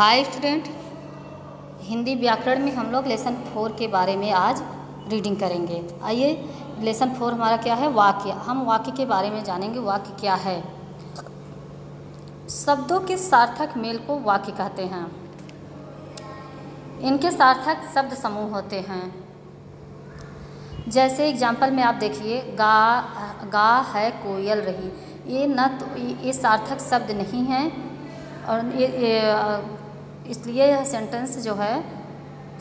Hi student, Hindi व्याकरण में हम लोग लेसन 4 के बारे में आज रीडिंग करेंगे। आइए, लेसन 4 हमारा क्या है? वाक्य। हम वाक्य के बारे में जानेंगे। वाक्य क्या है? शब्दों के सार्थक मेल को वाक्य कहते हैं। इनके सार्थक शब्द समूह होते हैं। जैसे एग्जाम्पल में आप देखिए, गा है कोयल रही। ये न तो ये सार्थक शब्द नहीं है और इसलिए यह सेंटेंस जो है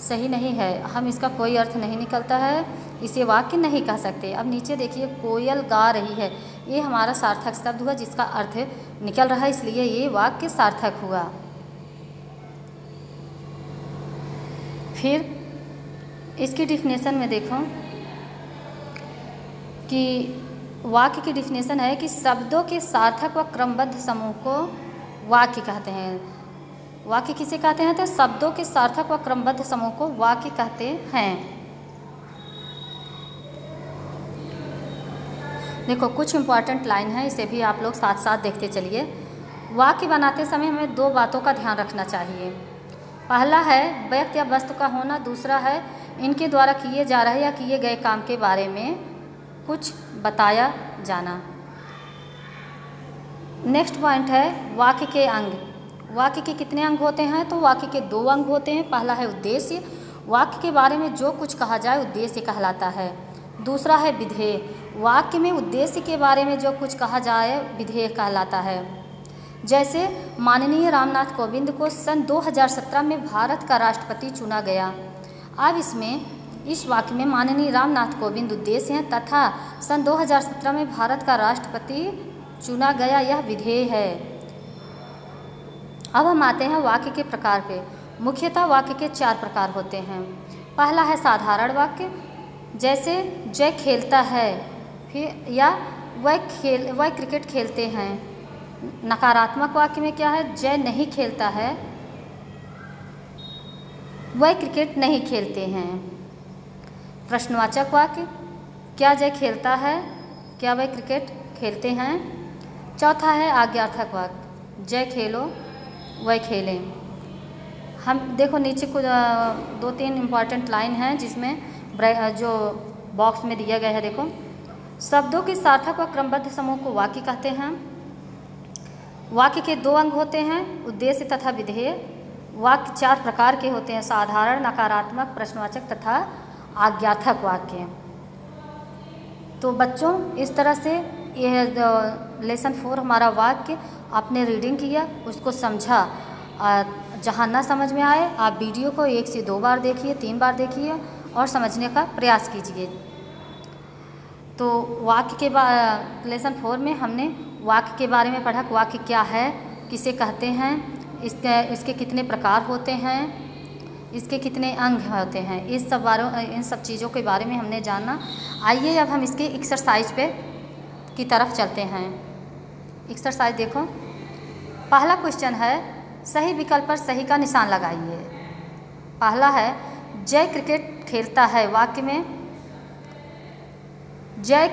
सही नहीं है। हम इसका कोई अर्थ नहीं निकलता है, इसे वाक्य नहीं कह सकते। अब नीचे देखिए, कोयल गा रही है, ये हमारा सार्थक शब्द हुआ जिसका अर्थ निकल रहा है, इसलिए ये वाक्य सार्थक हुआ। फिर इसकी डिफिनेशन में देखो कि वाक्य की डिफिनेशन है कि शब्दों के सार्थक व क्रमबद्ध समूह को वाक्य कहते हैं। वाक्य किसे कहते हैं? तो शब्दों के सार्थक व क्रमबद्ध समूह को वाक्य कहते हैं। देखो, कुछ इंपॉर्टेंट लाइन है, इसे भी आप लोग साथ साथ देखते चलिए। वाक्य बनाते समय हमें 2 बातों का ध्यान रखना चाहिए। पहला है व्यक्ति या वस्तु का होना, दूसरा है इनके द्वारा किए जा रहे या किए गए काम के बारे में कुछ बताया जाना। नेक्स्ट पॉइंट है वाक्य के अंग। वाक्य के कितने अंग होते हैं? तो वाक्य के 2 अंग होते हैं। पहला है उद्देश्य, वाक्य के बारे में जो कुछ कहा जाए उद्देश्य कहलाता है। दूसरा है विधेय, वाक्य में उद्देश्य के बारे में जो कुछ कहा जाए विधेय कहलाता है। जैसे माननीय रामनाथ कोविंद को सन 2017 में भारत का राष्ट्रपति चुना गया। अब इस वाक्य में माननीय रामनाथ कोविंद उद्देश्य हैं तथा सन 2017 में भारत का राष्ट्रपति चुना गया, यह विधेय है। अब हम आते हैं वाक्य के प्रकार पे। मुख्यतः वाक्य के 4 प्रकार होते हैं। पहला है साधारण वाक्य, जैसे जय खेलता है, फिर या वह क्रिकेट खेलते हैं। नकारात्मक वाक्य में क्या है? जय नहीं खेलता है, वह क्रिकेट नहीं खेलते हैं। प्रश्नवाचक वाक्य, क्या जय खेलता है, क्या वह क्रिकेट खेलते हैं। चौथा है आज्ञार्थक वाक्य, जय खेलो, वह खेलें। हम देखो नीचे कुछ 2-3 इम्पॉर्टेंट लाइन हैं जिसमें जो बॉक्स में दिया गया है। देखो, शब्दों के सार्थक व क्रमबद्ध समूह को वाक्य कहते हैं। वाक्य के 2 अंग होते हैं, उद्देश्य तथा विधेय। वाक्य 4 प्रकार के होते हैं, साधारण, नकारात्मक, प्रश्नवाचक तथा आज्ञार्थक वाक्य। तो बच्चों, इस तरह से यह लेसन 4 हमारा वाक्य आपने रीडिंग किया, उसको समझा। जहाँ ना समझ में आए आप वीडियो को 1 से 2 बार देखिए, 3 बार देखिए और समझने का प्रयास कीजिए। तो वाक्य के लेसन 4 में हमने वाक्य के बारे में पढ़ा। वाक्य क्या है, किसे कहते हैं, इसके कितने प्रकार होते हैं, इसके कितने अंग होते हैं, इन सब चीज़ों के बारे में हमने जाना। आइए अब हम इसके एक्सरसाइज की तरफ चलते हैं। एक्सरसाइज देखो, पहला क्वेश्चन है सही विकल्प पर सही का निशान लगाइए। पहला है जय क्रिकेट खेलता है। वाक्य में जय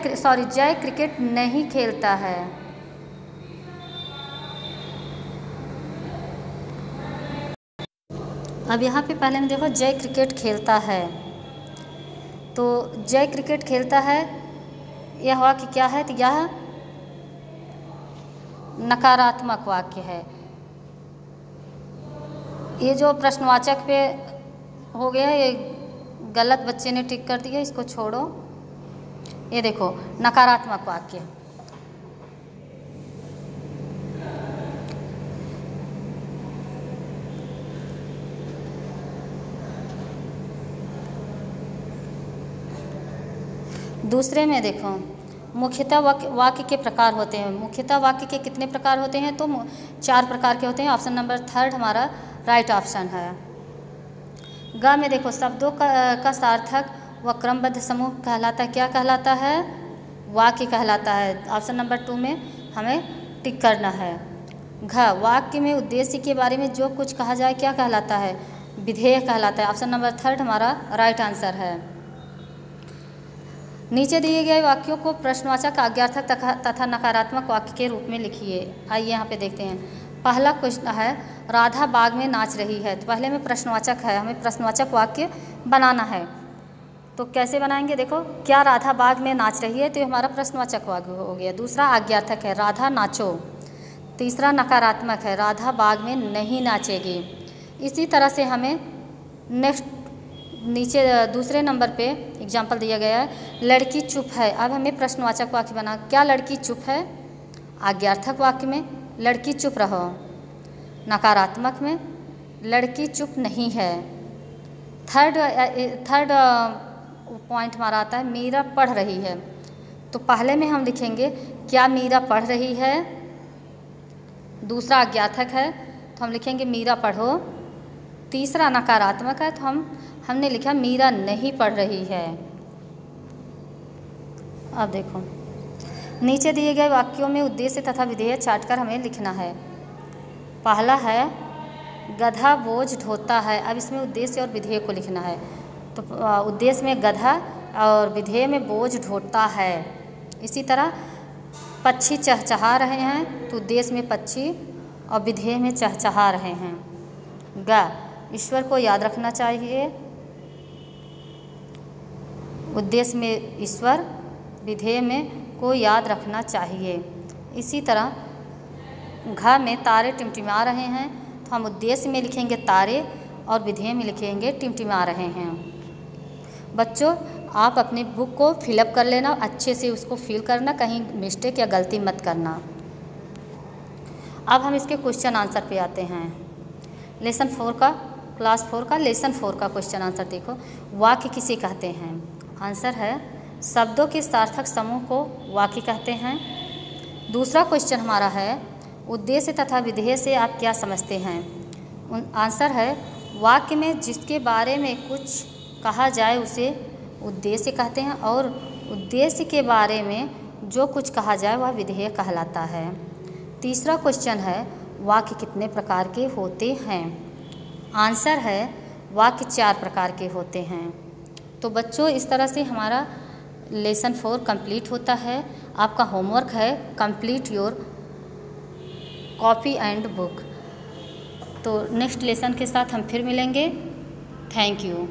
क्रिकेट नहीं खेलता है। अब यहाँ पे पहले में देखो, जय क्रिकेट खेलता है, तो जय क्रिकेट खेलता है यह वाक्य क्या है? तो यह नकारात्मक वाक्य है। ये जो प्रश्नवाचक पे हो गया है, ये गलत बच्चे ने टिक कर दिया, इसको छोड़ो। ये देखो, नकारात्मक वाक्य। दूसरे में देखो, मुख्यतः वाक्य के प्रकार होते हैं। मुख्यतः वाक्य के कितने प्रकार होते हैं? तो 4 प्रकार के होते हैं। ऑप्शन नंबर 3 हमारा राइट ऑप्शन है। ग में देखो, शब्दों का सार्थक व क्रमबद्ध समूह कहलाता है। क्या कहलाता है? वाक्य कहलाता है। ऑप्शन नंबर 2 में हमें टिक करना है। घ, वाक्य में उद्देश्य के बारे में जो कुछ कहा जाए क्या कहलाता है? विधेय कहलाता है। ऑप्शन नंबर 3 हमारा राइट आंसर है। नीचे दिए गए वाक्यों को प्रश्नवाचक, आज्ञार्थक तथा नकारात्मक वाक्य के रूप में लिखिए। आइए यहाँ पे देखते हैं। पहला क्वेश्चन है राधा बाग में नाच रही है। तो पहले में प्रश्नवाचक है, हमें प्रश्नवाचक वाक्य बनाना है। तो कैसे बनाएंगे, देखो, क्या राधा बाग में नाच रही है, तो ये हमारा प्रश्नवाचक वाक्य हो गया। दूसरा आज्ञार्थक है, राधा नाचो। तीसरा नकारात्मक है, राधा बाग में नहीं नाचेगी। इसी तरह से हमें नेक्स्ट नीचे दूसरे नंबर पे एग्जाम्पल दिया गया है, लड़की चुप है। अब हमें प्रश्नवाचक वाक्य बना, क्या लड़की चुप है। आज्ञार्थक वाक्य में लड़की चुप रहो। नकारात्मक में लड़की चुप नहीं है। थर्ड पॉइंट हमारा आता है मीरा पढ़ रही है। तो पहले में हम लिखेंगे क्या मीरा पढ़ रही है। दूसरा आज्ञार्थक है तो हम लिखेंगे मीरा पढ़ो। तीसरा नकारात्मक है तो हमने लिखा मीरा नहीं पढ़ रही है। अब देखो नीचे दिए गए वाक्यों में उद्देश्य तथा विधेय चाटकर हमें लिखना है। पहला है गधा बोझ ढोता है। अब इसमें उद्देश्य और विधेय को लिखना है। तो उद्देश्य में गधा और विधेय में बोझ ढोता है। इसी तरह पक्षी चहचहा रहे हैं तो उद्देश्य में पक्षी और विधेय में चहचहा रहे हैं। ग ईश्वर को याद रखना चाहिए। उद्देश्य में ईश्वर, विधेय में को याद रखना चाहिए। इसी तरह घ में तारे टिमटिमा रहे हैं तो हम उद्देश्य में लिखेंगे तारे और विधेय में लिखेंगे टिमटिमा रहे हैं। बच्चों आप अपनी बुक को फिलअप कर लेना, अच्छे से उसको फिल करना, कहीं मिस्टेक या गलती मत करना। अब हम इसके क्वेश्चन आंसर पे आते हैं। लेसन 4 का, क्लास 4 का लेसन 4 का क्वेश्चन आंसर देखो। वाक्य किसे कहते हैं। आंसर है शब्दों के सार्थक समूह को वाक्य कहते हैं। दूसरा क्वेश्चन हमारा है उद्देश्य तथा विधेय से आप क्या समझते हैं। आंसर है वाक्य में जिसके बारे में कुछ कहा जाए उसे उद्देश्य कहते हैं और उद्देश्य के बारे में जो कुछ कहा जाए वह विधेय कहलाता है। तीसरा क्वेश्चन है वाक्य कितने प्रकार के होते हैं। आंसर है वाक्य 4 प्रकार के होते हैं। तो बच्चों इस तरह से हमारा लेसन 4 कंप्लीट होता है। आपका होमवर्क है complete your copy and book. तो नेक्स्ट लेसन के साथ हम फिर मिलेंगे। Thank you.